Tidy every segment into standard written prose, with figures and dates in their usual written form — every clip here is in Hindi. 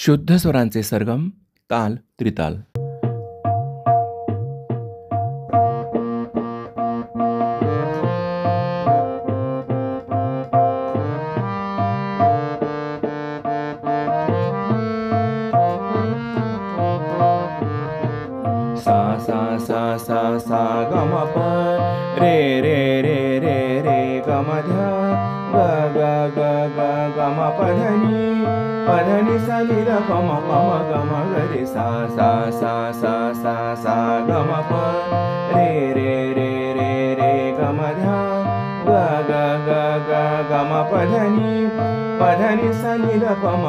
शुद्ध स्वरांचे सरगम, ताल, त्रिताल. सा सा सा सा सा ग म प रे रे रे रे रे ग म ध ग ग ग ग ग म प ध नि सा नि द प म ग म ग रे सा सा सा सा सा सा ग म प रे रे रे रे रे ग म ध ग ग ग ग ग म प ध नि सा नि द प म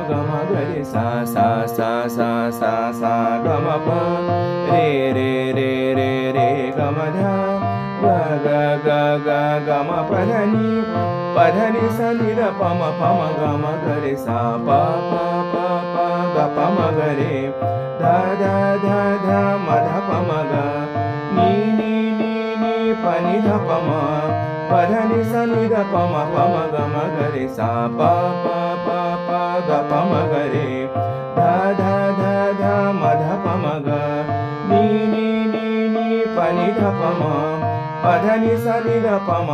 ग म ग रे सा सा सा सा सा सा ग म प रे रे रे रे रे ग म ध ग ग ग ग ग म प ध नि सा नि द प म ग म ग रे सा प प प प ग प म ग रे ध ध ध ध म ध प म ग नि प नि ध प म प ध नि सा नि द प म ग म ग रे सा प प प प ग प म ग रे ध ध ध ध म ध प म ग नि प नि ध प म प ध नि सा नि द प म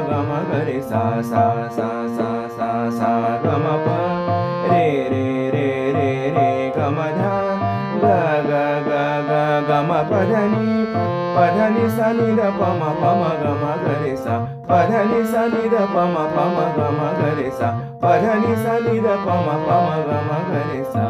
ग म ग रे सा सा सा सा सा सा ग म प रे रे रे रे रे ग म ध ग ग ग ग ग म प ध नि सा नि द प म ग म ग रे सा प ध नि सा नि द प म ग म ग रे सा प ध नि सा नि द प म ग म ग रे सा.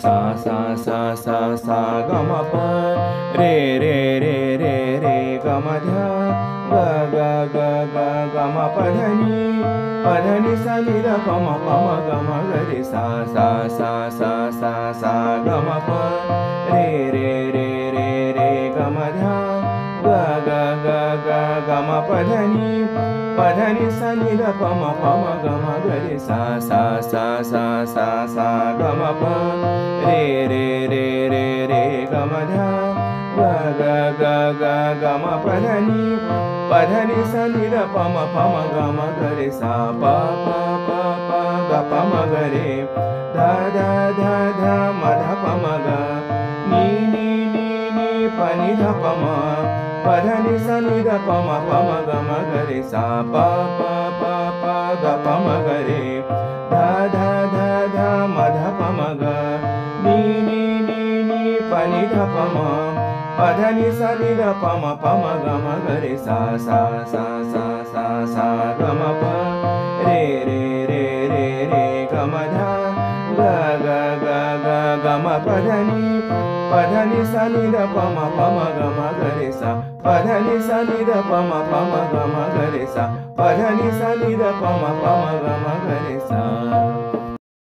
सा सा सा सा सा ग म प रे रे रे रे रे ग म ध ग ग ग ग ग म प ध नि सा नि द प म ग म ग रे सा सा सा सा सा सा ग म प रे रे रे रे रे ग म ध ग ग ग ग ग म प ध नि सा नि द प म ग म ग रे सा सा सा सा सा सा ग म प रे रे रे रे रे ग म ध ग ग ग ग ग म प ध नि सा नि द प म ग म ग रे सा प प प प ग प म ग रे ध ध ध ध म ध प म ग नि प नि ध प म प ध नि सा नि द प म ग म ग रे सा प प प प ग प म ग रे ध ध ध ध म ध प म ग नि प नि ध प म प ध नि सा नि द प म ग म ग रे सा सा सा सा सा सा ग म प रे रे रे रे रे ग म ध ग ग ग ग ग म प ध नि सा नि द प म ग म ग रे सा प ध नि सा नि द प म ग म ग रे सा प ध नि सा नि द प म ग म ग रे सा.